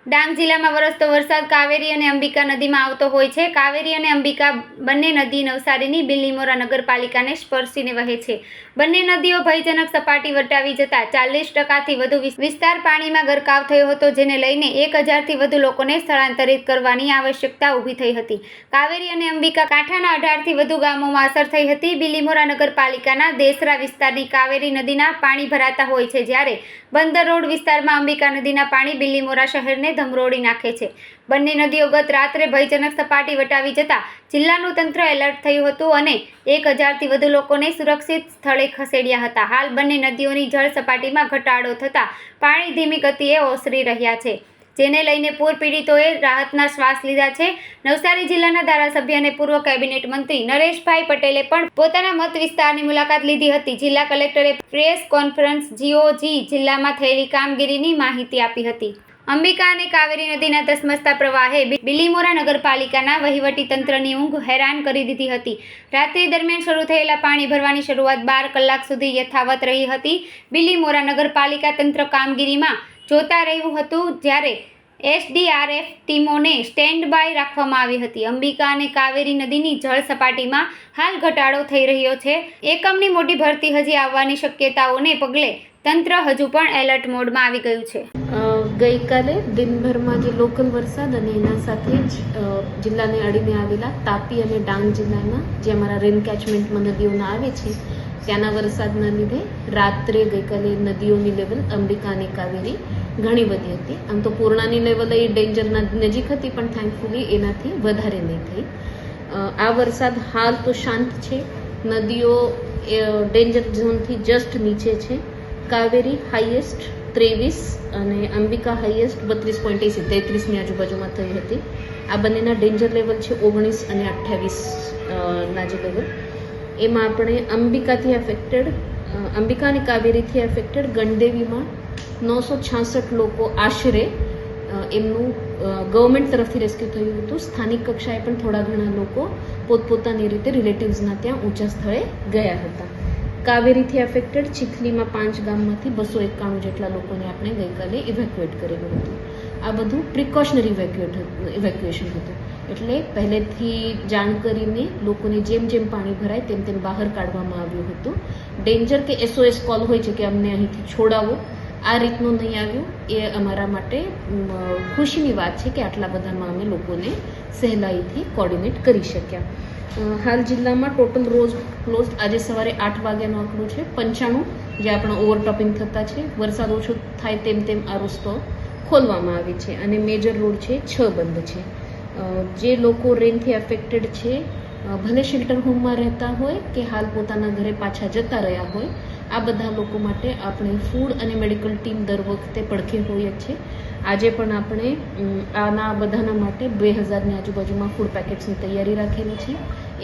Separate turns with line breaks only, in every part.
ડાંગ જિલ્લામાં વરસતો વરસાદ કાવેરી અને અંબિકા નદીમાં આવતો હોય છે. કાવેરી અને અંબિકા બંને નદી નવસારીની બિલીમોરા નગરપાલિકાને સ્પર્શીને વહે છે. બંને નદીઓ ભયજનક સપાટી વટાવી જતા 40%થી વધુ વિસ્તાર પાણીમાં ગરકાવ થયો હતો, જેને લઈને 1000થી વધુ લોકોને સ્થળાંતરિત કરવાની આવશ્યકતા ઊભી થઈ હતી. કાવેરી અને અંબિકા કાંઠાના 18થી વધુ ગામોમાં અસર થઈ હતી. બિલીમોરા નગરપાલિકાના દેસરા વિસ્તારની કાવેરી નદીના પાણી ભરાતા હોય છે, જ્યારે બંદર રોડ વિસ્તારમાં અંબિકા નદીના પાણી બિલીમોરા શહેરને ધમરોળી નાખે છે. બંને નદીઓ ગત રાત્રે ભયજનક સપાટી વટાવી જતા જિલ્લાનું તંત્ર એલર્ટ થયું હતું અને 1000થી વધુ લોકોને સુરક્ષિત સ્થળે ખસેડ્યા હતા. હાલ બંને નદીઓની જળ સપાટીમાં ઘટાડો થતાં પાણી ધીમી ગતિએ ઓસરી રહ્યા છે, જેને લઈને પૂર પીડિતોએ રાહતના શ્વાસ લીધા છે. નવસારી જિલ્લાના ધારાસભ્ય અને પૂર્વ કેબિનેટ મંત્રી નરેશભાઈ પટેલે પણ પોતાના મત વિસ્તારની મુલાકાત લીધી હતી. જિલ્લા કલેક્ટરે પ્રેસ કોન્ફરન્સ જીઓજી જિલ્લામાં થયેલી કામગીરીની માહિતી આપી હતી. અંબિકા અને કાવેરી નદીના ધસમસતા પ્રવાહે બિલીમોરા નગરપાલિકાના વહીવટી તંત્રની ઊંઘ હેરાન કરી દીધી હતી. રાત્રિ દરમિયાન શરૂ થયેલા પાણી ભરવાની શરૂઆત 12 કલાક સુધી યથાવત રહી હતી. બિલીમોરા નગરપાલિકા તંત્ર કામગીરીમાં જોતા રહ્યું હતું, જ્યારે એસડીઆરએફ ટીમોને સ્ટેન્ડ બાય રાખવામાં આવી હતી. અંબિકા અને કાવેરી નદીની જળ સપાટીમાં હાલ ઘટાડો થઈ રહ્યો છે. એકમની મોટી ભરતી હજી આવવાની શક્યતાઓને પગલે તંત્ર હજુ પણ એલર્ટ મોડમાં આવી ગયું છે.
ગઈકાલે દિનભરમાં જે લોકલ વરસાદ અને એના સાથે જ જિલ્લાને અડીને આવેલા તાપી અને ડાંગ જિલ્લાના જે અમારા રેન કેચમેન્ટમાં નદીઓના આવે છે ત્યાંના વરસાદના લીધે રાત્રે ગઈકાલે નદીઓની લેવલ અંબિકા અને કાવેરી ઘણી બધી હતી. આમ તો પૂર્ણાની લેવલ એ ડેન્જરના નજીક હતી, પણ થેન્કફુલી એનાથી વધારે નહીં થઈ. આ વરસાદ હાલ તો શાંત છે. નદીઓ ડેન્જર ઝોનથી જસ્ટ નીચે છે. કાવેરી હાઈએસ્ટ 23 અને અંબિકા હાઈએસ્ટ 32.80 33ની આજુબાજુમાં થઈ હતી. આ બંનેના ડેન્જર લેવલ છે 19 અને 28 ના જે લેવલ. એમાં આપણે અંબિકા અને કાવેરીથી એફેક્ટેડ ગણદેવીમાં 966 લોકો આશરે એમનું ગવર્મેન્ટ તરફથી રેસ્ક્યુ થયું હતું. સ્થાનિક કક્ષાએ પણ થોડા ઘણા લોકો પોતપોતાની રીતે રિલેટિવ્સના ત્યાં ઊંચા સ્થળે ગયા હતા. કાવેરીથી એફેક્ટેડ ચીખલીમાં 5 ગામમાંથી 291 જેટલા લોકોને આપણે ગઈકાલે ઇવેક્યુએટ કરેલું હતું. આ બધું પ્રિકોશનરી ઇવેક્યુએશન હતું, એટલે પહેલેથી જાણ કરીને લોકોને જેમ જેમ પાણી ભરાય તેમ તેમ બહાર કાઢવામાં આવ્યું હતું. ડેન્જર કે SOS કોલ હોય છે કે અમને અહીંથી છોડાવો, આ રીતનું નહીં આવ્યું. એ અમારા માટે ખુશીની વાત છે કે આટલા બધામાં અમે લોકોને સહેલાઈથી કોર્ડિનેટ કરી શક્યા. હાલ જિલ્લામાં ટોટલ રોજ ક્લોઝ આજે સવારે 8 વાગ્યાનો આંકડો છે 95, જે આપણા ઓવરટોપિંગ થતા છે. વરસાદ ઓછો થાય તેમ તેમ આ રસ્તો ખોલવામાં આવે છે અને મેજર રોડ છે 6 બંધ છે. જે લોકો રેનથી એફેક્ટેડ છે, ભલે શેલ્ટર હોમમાં રહેતા હોય કે હાલ પોતાના ઘરે પાછા જતા રહ્યા હોય, આ બધા લોકો માટે આપણે ફૂડ અને મેડિકલ ટીમ દર વખતે પડખે હોય જ છે. આજે પણ આપણે આના બધાના માટે 2000ની આજુબાજુમાં ફૂડ પેકેટ્સની તૈયારી રાખેલી છે.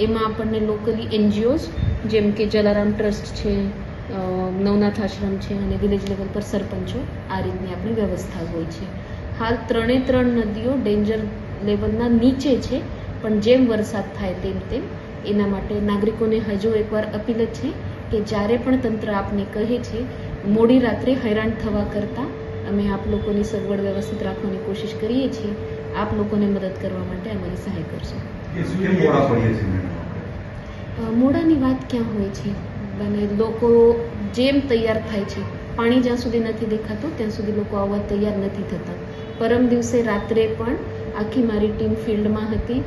એમાં આપણને લોકલી NGOs જેમ કે જલારામ ટ્રસ્ટ છે, નવનાથ આશ્રમ છે અને વિલેજ લેવલ પર સરપંચો, આ રીતની આપણી વ્યવસ્થા હોય છે. હાલ 3 નદીઓ ડેન્જર લેવલના નીચે છે, પણ જેમ વરસાદ થાય તેમ તેમ એના માટે નાગરિકોને હજુ એકવાર અપીલ છે કે જ્યારે પણ તંત્ર આપને કહે છે મોડી રાત્રે હેરાન થવા કરતાં અમે આપ લોકોની સગવડ વ્યવસ્થિત રાખવાની કોશિશ કરીએ છીએ. આપ લોકોને મદદ કરવા માટે અમારી સહાય કરશો. મોડાની વાત ક્યાં હોય છે? અને લોકો જેમ તૈયાર થાય છે, પાણી જ્યાં સુધી નથી દેખાતું ત્યાં સુધી લોકો આવવા તૈયાર નથી થતા. પરમ દિવસે રાત્રે પણ આખી મારી ટીમ ફિલ્ડમાં હતી.